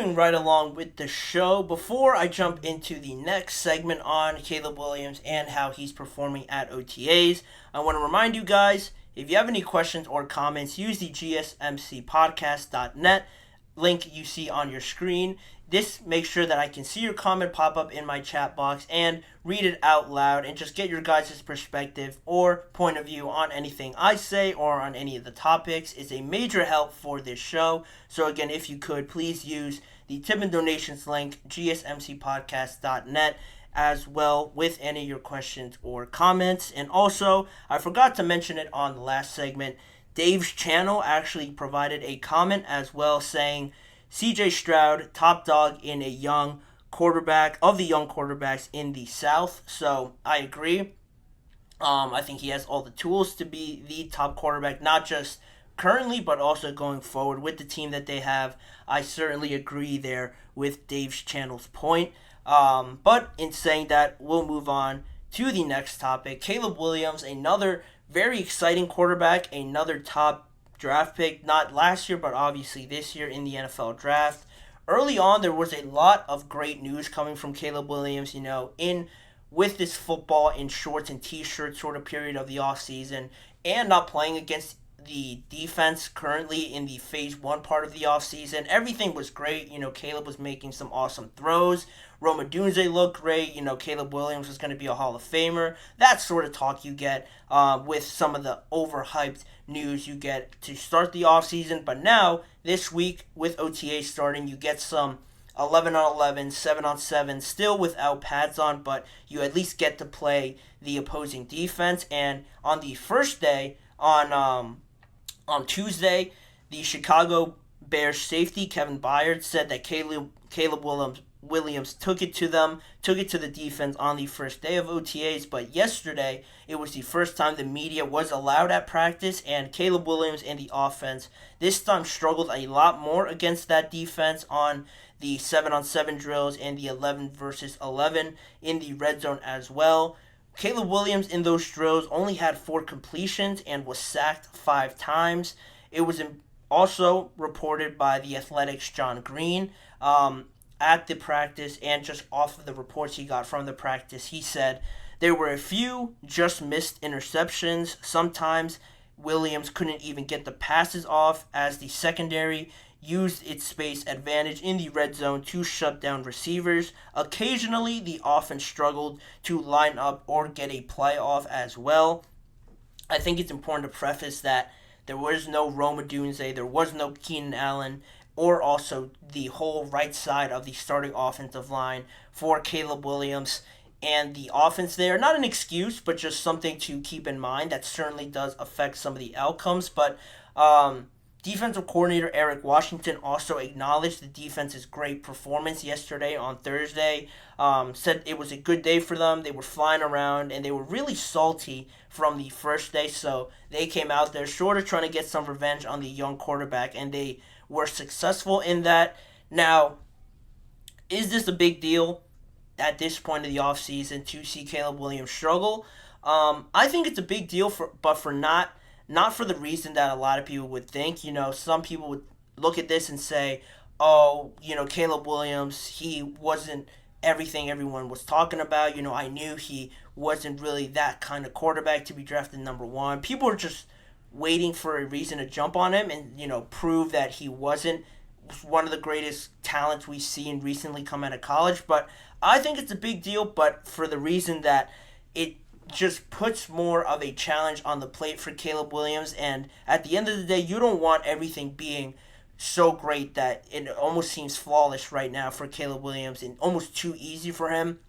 moving right along with the show, before I jump into the next segment on Caleb Williams and how he's performing at OTAs, I want to remind you guys, if you have any questions or comments, use the GSMCPodcast.net link you see on your screen. This makes sure that I can see your comment pop up in my chat box and read it out loud and just get your guys' perspective or point of view on anything I say or on any of the topics. It's a major help for this show. So again, if you could, please use the tip and donations link, gsmcpodcast.net, as well with any of your questions or comments. And also, I forgot to mention it on the last segment, Dave's channel actually provided a comment as well saying, CJ Stroud, top dog in a young quarterback, of the young quarterbacks in the South. So I agree. I think he has all the tools to be the top quarterback, not just currently, but also going forward with the team that they have. I certainly agree there with Dave's channel's point. But in saying that, we'll move on to the next topic. Caleb Williams, another very exciting quarterback, another top draft pick, not last year, but obviously this year in the NFL draft. Early on, there was a lot of great news coming from Caleb Williams, with this football in shorts and t-shirts sort of period of the offseason and not playing against the defense currently in the phase one part of the offseason. Everything was great. Caleb was making some awesome throws. Rome Odunze looked great. Caleb Williams was going to be a Hall of Famer. That sort of talk you get with some of the overhyped news you get to start the offseason. But now, this week, with OTA starting, you get some 11-on-11, 7-on-7, still without pads on, but you at least get to play the opposing defense. And on the first day, on Tuesday, the Chicago Bears safety, Kevin Byard, said that Caleb Williams took it to the defense on the first day of OTAs, but yesterday it was the first time the media was allowed at practice, and Caleb Williams and the offense this time struggled a lot more against that defense on the 7-on-7 drills and the 11 versus 11 in the red zone as well. Caleb Williams in those drills only had 4 completions and was sacked 5 times. It was also reported by the Athletics' John Green at the practice, and just off of the reports he got from the practice, he said there were a few just missed interceptions. Sometimes Williams couldn't even get the passes off as the secondary used its space advantage in the red zone to shut down receivers. Occasionally, the offense struggled to line up or get a play off as well. I think it's important to preface that there was no Rome Odunze, there was no Keenan Allen, or also the whole right side of the starting offensive line for Caleb Williams. And the offense there, not an excuse, but just something to keep in mind that certainly does affect some of the outcomes. But defensive coordinator Eric Washington also acknowledged the defense's great performance yesterday on Thursday. Said it was a good day for them. They were flying around, and they were really salty from the first day. So they came out there sort of trying to get some revenge on the young quarterback, and they were successful in that. Now, is this a big deal at this point of the offseason to see Caleb Williams struggle? I think it's a big deal, but not for the reason that a lot of people would think. Some people would look at this and say, Caleb Williams, he wasn't everything everyone was talking about. I knew he wasn't really that kind of quarterback to be drafted number 1. People are just waiting for a reason to jump on him and, prove that he wasn't one of the greatest talents we've seen recently come out of college. But I think it's a big deal, but for the reason that it just puts more of a challenge on the plate for Caleb Williams. And at the end of the day, you don't want everything being so great that it almost seems flawless right now for Caleb Williams and almost too easy for him.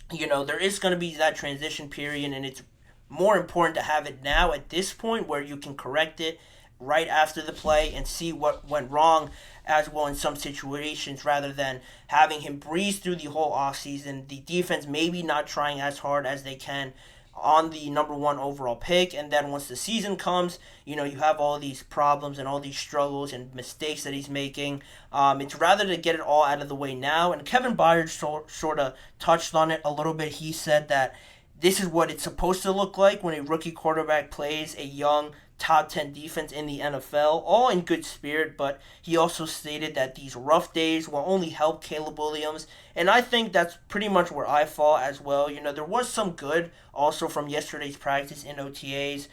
There is going to be that transition period, and it's more important to have it now at this point where you can correct it right after the play and see what went wrong as well in some situations, rather than having him breeze through the whole offseason. The defense maybe not trying as hard as they can on the number 1 overall pick, and then once the season comes, you have all these problems and all these struggles and mistakes that he's making. It's rather to get it all out of the way now, and Kevin Byard sort of touched on it a little bit. He said that this is what it's supposed to look like when a rookie quarterback plays a young top 10 defense in the NFL, all in good spirit, but he also stated that these rough days will only help Caleb Williams, and I think that's pretty much where I fall as well. There was some good also from yesterday's practice in OTAs.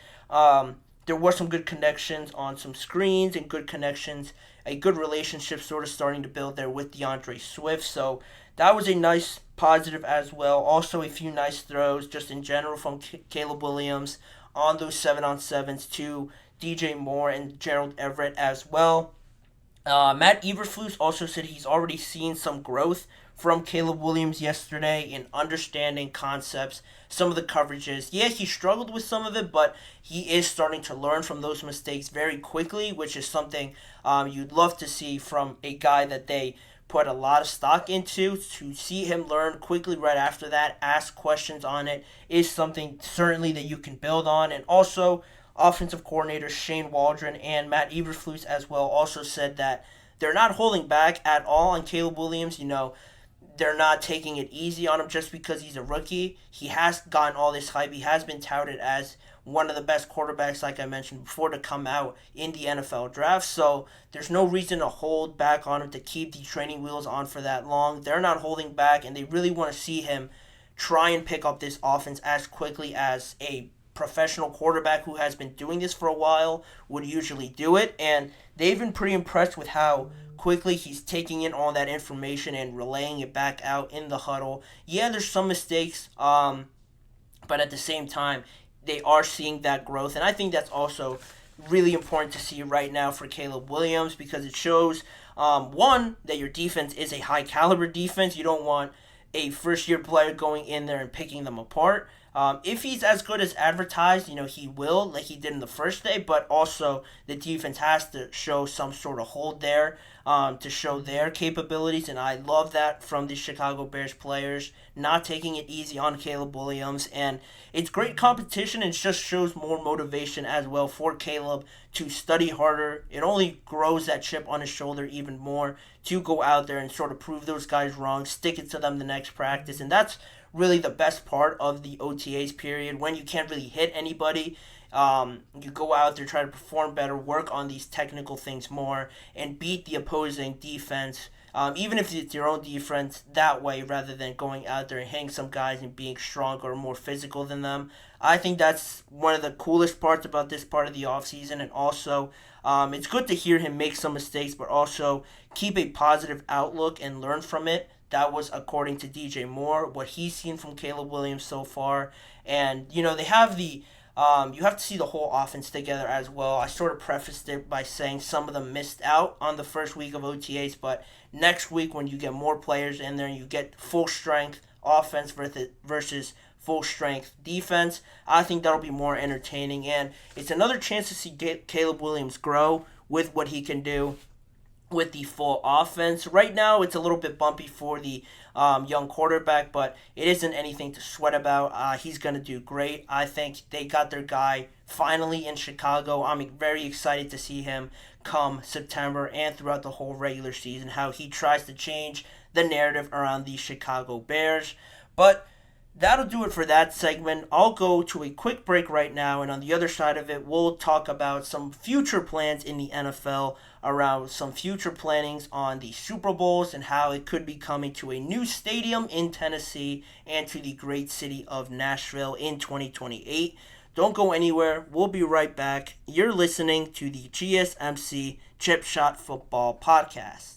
There were some good connections on some screens and good connections, a good relationship sort of starting to build there with DeAndre Swift, so that was a nice positive as well. Also a few nice throws just in general from Caleb Williams on those 7-on-7s to DJ Moore and Gerald Everett as well. Matt Eberflus also said he's already seen some growth from Caleb Williams yesterday in understanding concepts, some of the coverages. Yeah, he struggled with some of it, but he is starting to learn from those mistakes very quickly, which is something you'd love to see from a guy that they put a lot of stock into. To see him learn quickly right after that, ask questions on it, is something certainly that you can build on. And also, offensive coordinators Shane Waldron and Matt Eberflus as well also said that they're not holding back at all on Caleb Williams. They're not taking it easy on him just because he's a rookie. He has gotten all this hype. He has been touted as one of the best quarterbacks, like I mentioned before, to come out in the NFL draft. So there's no reason to hold back on him, to keep the training wheels on for that long. They're not holding back, and they really want to see him try and pick up this offense as quickly as a professional quarterback who has been doing this for a while would usually do it. And they've been pretty impressed with how quickly he's taking in all that information and relaying it back out in the huddle. Yeah, there's some mistakes, but at the same time, they are seeing that growth. And I think that's also really important to see right now for Caleb Williams, because it shows, one, that your defense is a high caliber defense. You don't want a first-year player going in there and picking them apart. If he's as good as advertised, he will, like he did in the first day, but also the defense has to show some sort of hold there to show their capabilities, and I love that from the Chicago Bears players, not taking it easy on Caleb Williams, and it's great competition, and it just shows more motivation as well for Caleb to study harder. It only grows that chip on his shoulder even more to go out there and sort of prove those guys wrong, stick it to them the next practice, and that's really the best part of the OTAs period, when you can't really hit anybody. You go out there, try to perform better, work on these technical things more, and beat the opposing defense, even if it's your own defense, that way, rather than going out there and hitting some guys and being stronger or more physical than them. I think that's one of the coolest parts about this part of the offseason, and also it's good to hear him make some mistakes, but also keep a positive outlook and learn from it. That was according to DJ Moore, what he's seen from Caleb Williams so far. And, they have the, you have to see the whole offense together as well. I sort of prefaced it by saying some of them missed out on the first week of OTAs, but next week when you get more players in there and you get full strength offense versus full strength defense, I think that'll be more entertaining. And it's another chance to see Caleb Williams grow with what he can do with the full offense. Right now, it's a little bit bumpy for the young quarterback, but it isn't anything to sweat about. He's going to do great. I think they got their guy finally in Chicago. I'm very excited to see him come September and throughout the whole regular season, how he tries to change the narrative around the Chicago Bears. But that'll do it for that segment. I'll go to a quick break right now, and on the other side of it, we'll talk about some future plans in the NFL, around some future plannings on the Super Bowls and how it could be coming to a new stadium in Tennessee and to the great city of Nashville in 2028. Don't go anywhere. We'll be right back. You're listening to the GSMC Chip Shot Football Podcast.